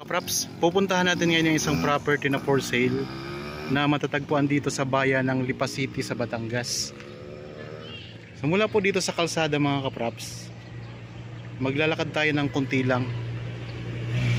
Props, pupuntahan natin ngayon yung isang property na for sale na matatagpuan dito sa bayan ng Lipa City sa Batangas. So mula po dito sa kalsada mga kaprops, maglalakad tayo ng kunti lang.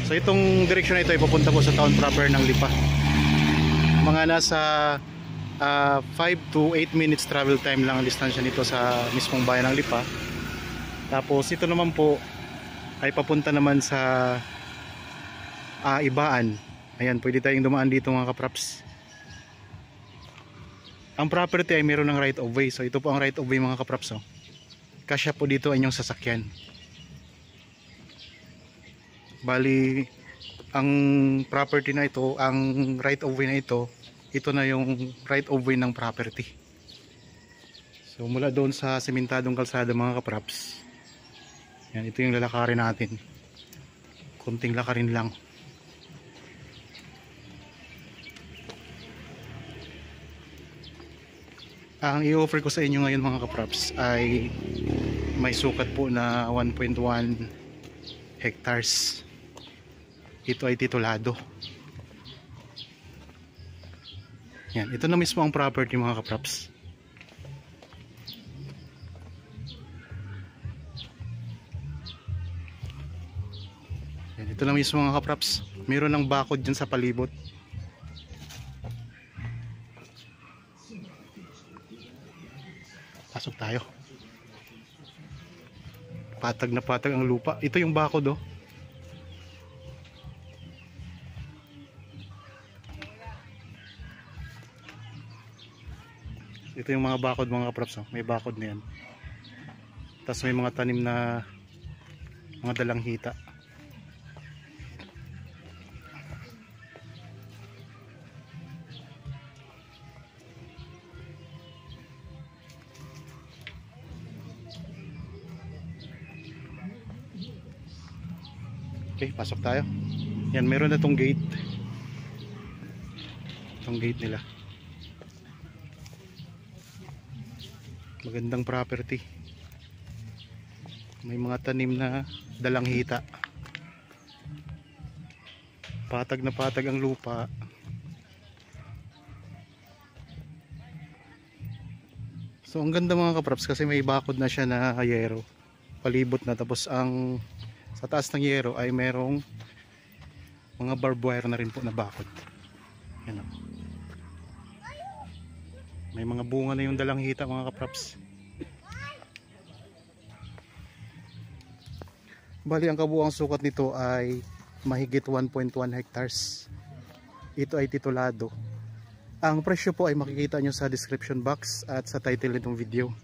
So itong direksyon na ito ay papunta po sa town proper ng Lipa. Mga nasa 5 to 8 minutes travel time lang ang distansya nito sa mismong bayan ng Lipa. Tapos ito naman po ay papunta naman sa Ibaan. Ayan, pwede tayong dumaan dito mga kaprops. Ang property ay meron ng right of way. So ito po ang right of way mga kaprops. Kasya po dito ang inyong sasakyan. Bali, ang property na ito, ang right of way na ito na yung right of way ng property. So mula doon sa sementadong kalsada mga kaprops, yan, ito yung lalakarin natin. Kunting lakarin lang. Ang i-offer ko sa inyo ngayon mga kaprops ay may sukat po na 1.1 hectares. Ito ay titulado. Yan, ito na mismo ang property mga kaprops. Yan, ito na mismo mga kaprops. Meron ng bakod dyan sa palibot. Pasok tayo. Patag na patag ang lupa. Ito yung bakod oh. Ito yung mga bakod mga kaprops oh. May bakod na yan. Tapos may mga tanim na mga dalang hita. Okay, pasok tayo. Yan, meron na tong gate. Itong gate nila. Magandang property. May mga tanim na dalang hita. Patag na patag ang lupa. So ang ganda mga kaprops kasi may bakod na siya na yero. Palibot na, tapos ang sa taas ng yero ay merong mga barbed wire na rin po na bakod. Yan o. May mga bunga na yung dalang hita mga kaprops. Bali ang kabuuang sukat nito ay mahigit 1.1 hectares. Ito ay titulado. Ang presyo po ay makikita nyo sa description box at sa title nitong video.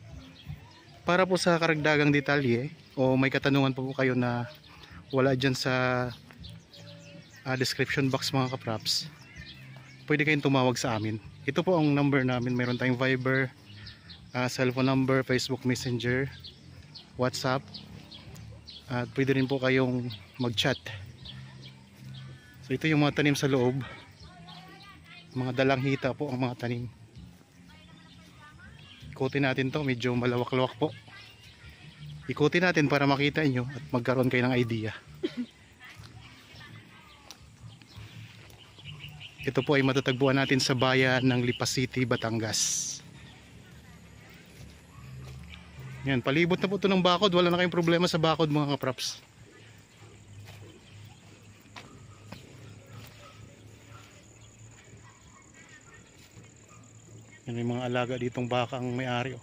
Para po sa karagdagang detalye o may katanungan po kayo na wala dyan sa description box mga kaprops, pwede kayong tumawag sa amin. Ito po ang number namin. Meron tayong Viber, cellphone number, Facebook Messenger, WhatsApp, at pwede rin po kayong mag chat. So ito yung mga tanim sa loob. Mga dalang hita po ang mga tanim. Ikutin natin to, medyo malawak-lawak po. Ikutin natin para makita nyo at magkaroon kayo ng idea. Ito po ay matatagpuan natin sa bayan ng Lipa City, Batangas. Yan, palibot na po ito ng bakod. Wala na kayong problema sa bakod mga kaprops. Yan, may mga alaga ditong baka ang may-ari oh.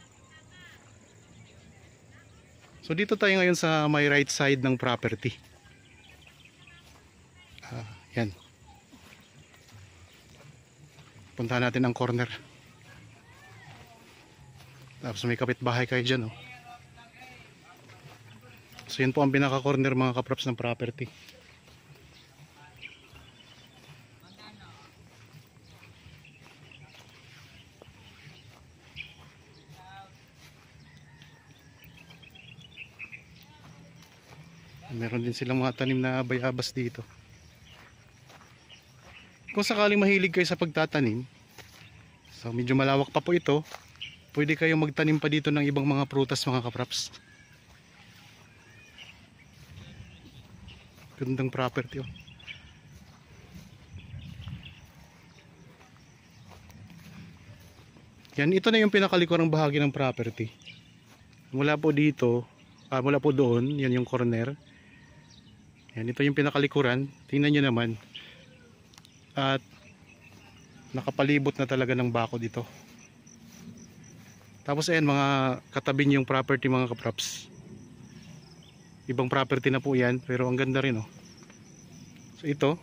So dito tayo ngayon sa may right side ng property. Yan. Puntahan natin ang corner. Tapos may kapitbahay kayo dyan. Oh. So yun po ang pinaka-corner mga kaprops ng property. Meron din silang mga tanim na bayabas dito. Kung sakaling mahilig kayo sa pagtatanim, so medyo malawak pa po ito, pwede kayong magtanim pa dito ng ibang mga prutas mga kaprops. Gandang property oh. Yan, ito na yung pinakalikurang bahagi ng property. Mula po dito, mula po doon, yan yung corner. Yan, ito yung pinakalikuran. Tingnan nyo naman. At nakapalibot na talaga ng bako dito. Tapos ayan, mga katabi yung property mga kaprops. Ibang property na po yan, pero ang ganda rin oh. So ito.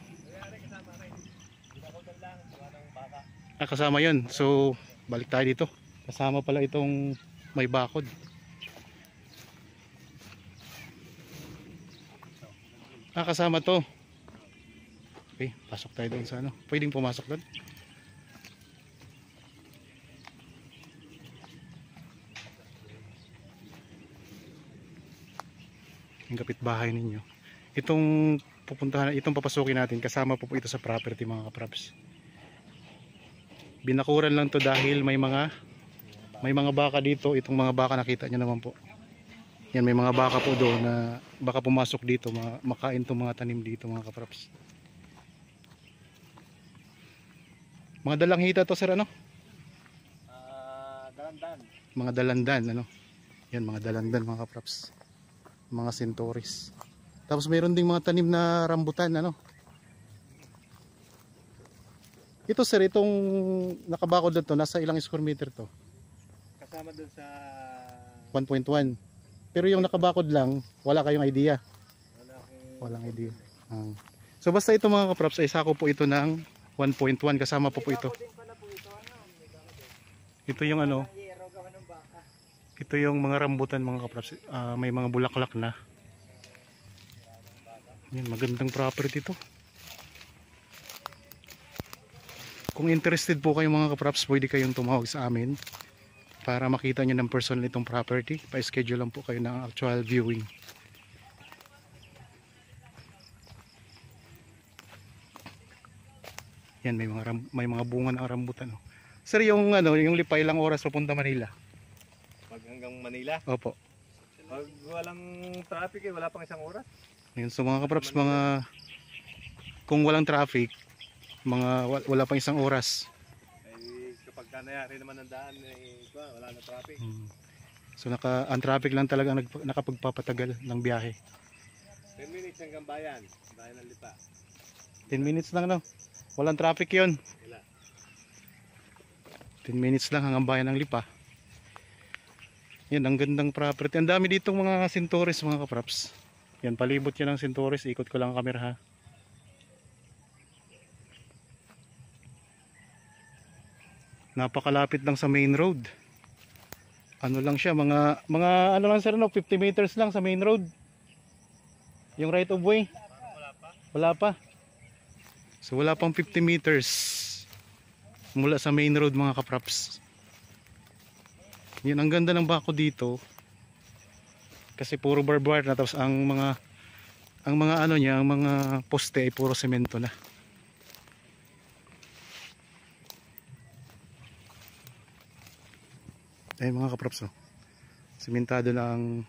Kasama yun. So balik tayo dito. Kasama pala itong may bakod. Kasama to. Okay, pasok tayo doon sa ano. Pwedeng pumasok doon. Yung kapitbahay ninyo. Itong pupuntahan, itong papasukin natin, kasama po ito sa property mga kaprops. Binakuran lang to dahil may mga baka dito. Itong mga baka nakita nyo naman po. Yan, may mga baka po doon na baka pumasok dito, makain tong mga tanim dito mga kaprops. Mga dalanghita to sir ano? Dalandan. Mga dalandan ano? Yan, mga dalandan mga kaprops. Mga centauris. Tapos mayroon ding mga tanim na rambutan ano? Ito sir, itong nakabakod na to, nasa ilang square meter to? Kasama dun sa 1.1. Pero yung nakabakod lang, wala kayong idea? walang idea. So basta ito mga kaprops, ay sako po ito ng 1.1, kasama po ito. Ito yung ano, ito yung mga rambutan mga kaprops, may mga bulaklak na. Yan, magandang property to. Kung interested po kayo mga kaprops, pwede kayong tumawag sa amin para makita nyo ng personal itong property. Pa-schedule lang po kayo ng actual viewing. Yan, may mga bunga ng rambutan. Sir, yung ano, yung lipa ilang oras papunta Manila? Pag hanggang Manila? Opo. Pag walang traffic wala pang isang oras. Ngayon, so mga kaprops, kung walang traffic, wala pang isang oras. Kapag nangyari naman ang daan, wala na traffic. So ang traffic lang talaga nakapagpapatagal ng biyahe. 10 minutes hanggang bayan ng Lipa. 10 minutes lang no? Walang traffic yun. Wala. 10 minutes lang hanggang bayan ng Lipa. Yan, ang gandang property. Ang dami ditong mga centauris mga kaprops. Yan, palibot yan ng centauris. Ikot ko lang ang camera ha. Napakalapit lang sa main road. Ano lang siya, mga ano lang sir no, 50 meters lang sa main road. Yung right of way. Wala pa. So wala pang 50 meters mula sa main road mga kaprops. Yan, ang ganda ng bako dito. Kasi puro barbed wire na, tapos ang mga ano niya, ang mga poste ay puro semento na. Ay mga kaprops, simentado na ang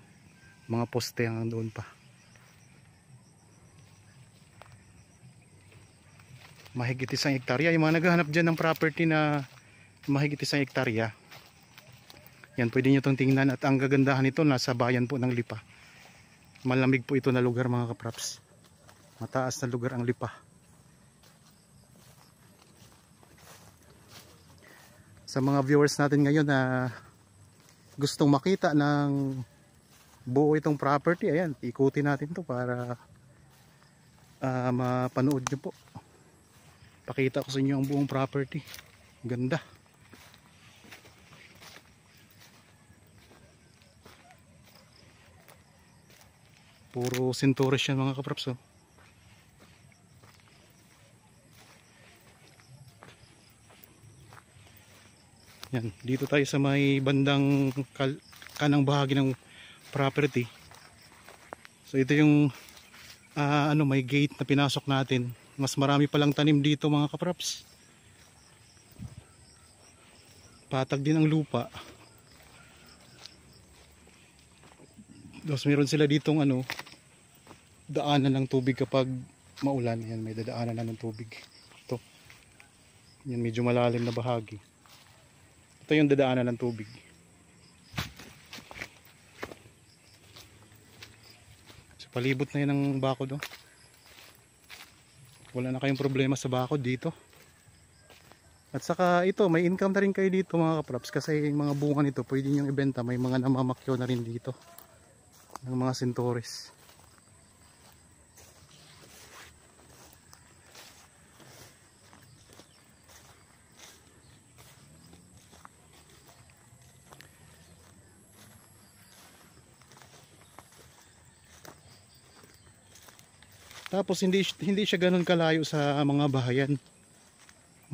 mga poste hanggang doon pa. Mahigit 1 hektarya. Yung mga naghahanap dyan ng property na mahigit 1 hektarya, yan, pwede nyo itong tingnan. At ang gagandahan nito, nasa bayan po ng Lipa. Malamig po ito na lugar mga kaprops. Mataas na lugar ang Lipa. Sa mga viewers natin ngayon na gustong makita ng buo itong property, ayan, ikutin natin to para mapanood nyo po. Pakita ko sa inyo ang buong property. Ganda. Puro centauris yan mga kaprops. Yan, dito tayo sa may bandang kanang bahagi ng property. So ito yung ano, may gate na pinasok natin. Mas marami palang tanim dito mga kaprops. Patag din ang lupa. Tapos meron sila ditong ano, daanan ng tubig kapag maulan. Yan, may dadaanan na ng tubig. Ito. Yan, medyo malalim na bahagi. Ito yung dadaanan ng tubig. So, palibot na yun ng bakod, oh. Wala na kayong problema sa bakod dito. At saka ito, may income na rin kayo dito mga kaprops, kasi yung mga bunga nito pwede nyo ibenta. May mga namamakyo na rin dito ng mga sintores. Tapos hindi siya ganoon kalayo sa mga bahayan.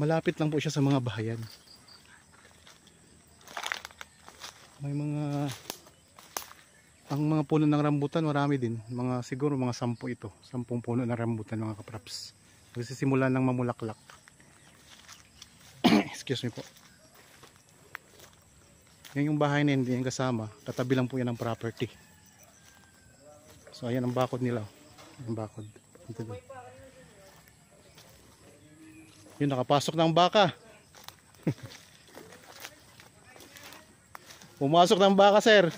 Malapit lang po siya sa mga bahayan. May mga ang mga puno ng rambutan marami din. Mga siguro mga 10 ito. 10 puno ng rambutan mga kaprops. Magsisimula ng mamulaklak. Excuse me po. Yan yung bahay na hindi yung kasama. Katabi lang po yan ng property. So ayan ang bakod nila. Ang bakod. Yun, nakapasok ng baka. Pumasok ng baka, sir.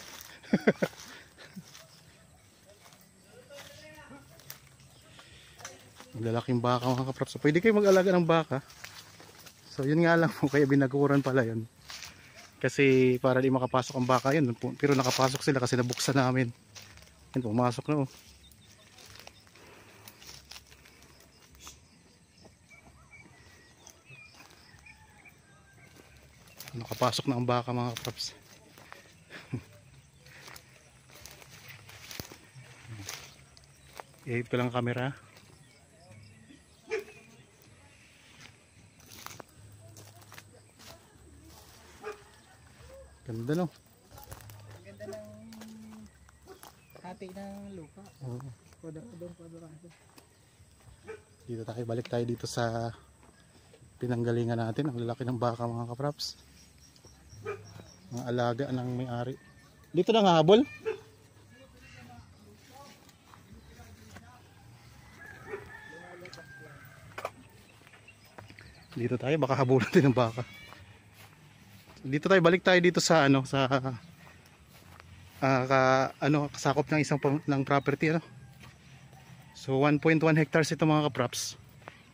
Lalaking baka mga kaprops. So, pwede kayo mag-alaga ng baka. So yun nga lang po, kaya binaguran pala yun. Kasi para di makapasok ang baka yun. Pero nakapasok sila kasi nabuksan namin. Yun, pumasok na, oh. Nakapasok na ang baka mga kaprops. I-hit ko lang ang camera. Ganda, no? Ganda ng hati ng lupa. Oo. Kwadrado. Dito tayo, balik tayo dito sa pinanggalingan natin. Ang lalaki ng baka mga kaprops. Mga alaga ng may-ari. Dito na nga habol. Dito tayo, baka habulan din ng baka. Dito tayo, balik tayo dito sa ano, sa kasakop ng isang ng property, ano. So 1.1 hectares ito mga kaprops.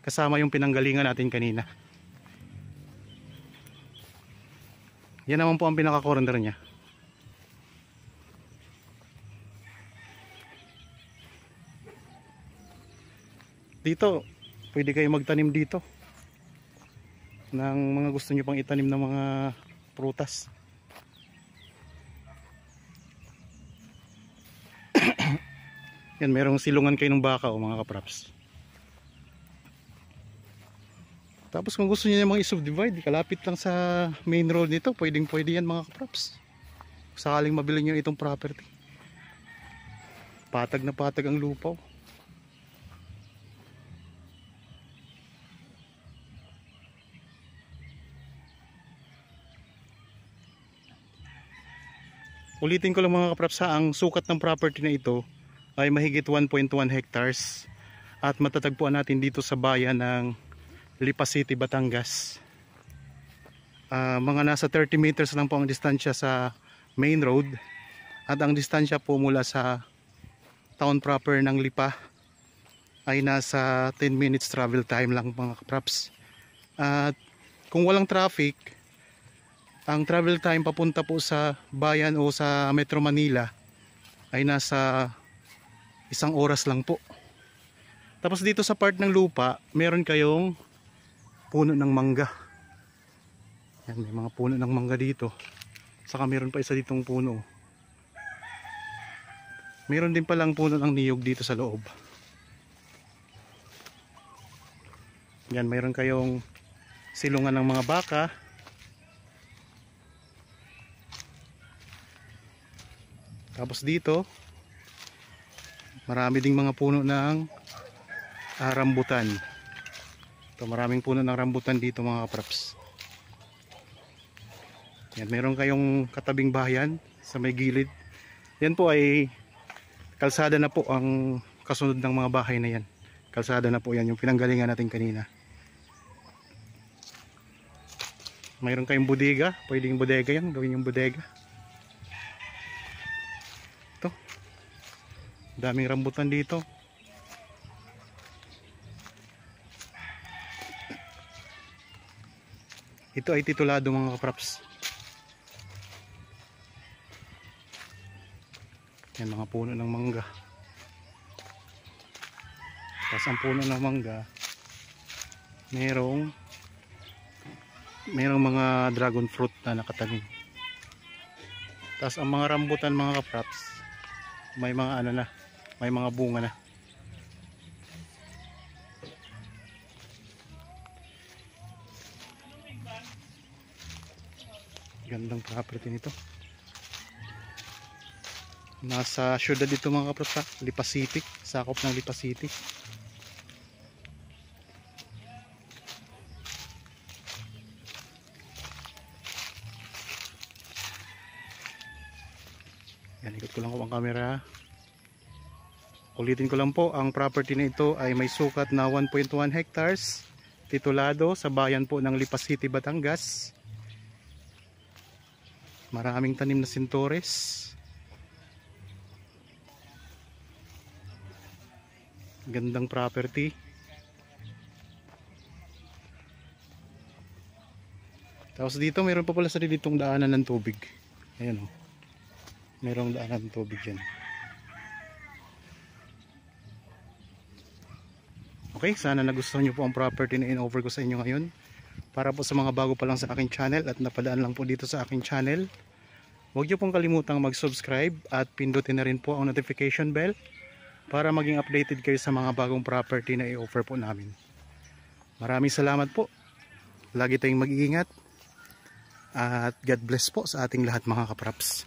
Kasama yung pinanggalingan natin kanina. Yan naman po ang pinaka-corner niya. Dito, pwede kayo magtanim dito ng mga gusto nyo pang itanim ng mga prutas. Yan, merong silungan kayo ng baka o mga kaprops. Tapos kung gusto niyo namang i-subdivide, kalapit lang sa main road nito, pwede yan mga kaprops. Sakaling mabili niyo itong property. Patag na patag ang lupa. Ulitin ko lang mga kaprops, ang sukat ng property na ito ay mahigit 1.1 hectares at matatagpuan natin dito sa bayan ng Lipa City, Batangas. Mga nasa 30 meters lang po ang distansya sa main road at ang distansya po mula sa town proper ng Lipa ay nasa 10 minutes travel time lang mga kaprops. At kung walang traffic, ang travel time papunta po sa bayan o sa Metro Manila ay nasa 1 oras lang po. Tapos dito sa part ng lupa, meron kayong puno ng mangga. Yan, may mga puno ng mangga dito. Saka meron pa isa ditong puno. Meron din palang puno ng niyog dito sa loob. Yan, meron kayong silungan ng mga baka. Tapos dito, marami ding mga puno ng rambutan. Ito, maraming puno ng rambutan dito mga kaprops. Yan, meron kayong katabing bahayan sa may gilid. Yan po ay kalsada na po ang kasunod ng mga bahay na yan. Kalsada na po yan, yung pinanggalingan natin kanina. Mayroon kayong bodega, pwedeng bodega yan, gawin yung bodega. Ito, daming rambutan dito. Ito ay titulado mga kapraps. Yan mga puno ng mangga. Tapos ang puno ng mangga, merong mga dragon fruit na nakatanim. Tapos ang mga rambutan mga kapraps, may mga ano na, may mga bunga na. Gandang property nito. Nasa syudad dito mga kapraps, Lipa City, sakop ng Lipa City. Yan, ikot ko lang po ang camera. Ulitin ko lang po, ang property na ito ay may sukat na 1.1 hectares, titulado sa bayan po ng Lipa City, Batangas. Maraming tanim na sintores. Gandang property. Tapos dito mayroon pa pala sa ditong daanan ng tubig. Ayan o. Mayroong daanan ng tubig dyan. Okay, sana nagustuhan nyo po ang property na in-offer ko sa inyo ngayon. Para po sa mga bago pa lang sa aking channel at napadaan lang po dito sa aking channel, huwag nyo pong kalimutang mag-subscribe at pindutin na rin po ang notification bell para maging updated kayo sa mga bagong property na i-offer po namin. Maraming salamat po. Lagi tayong mag-iingat at God bless po sa ating lahat mga kapraps.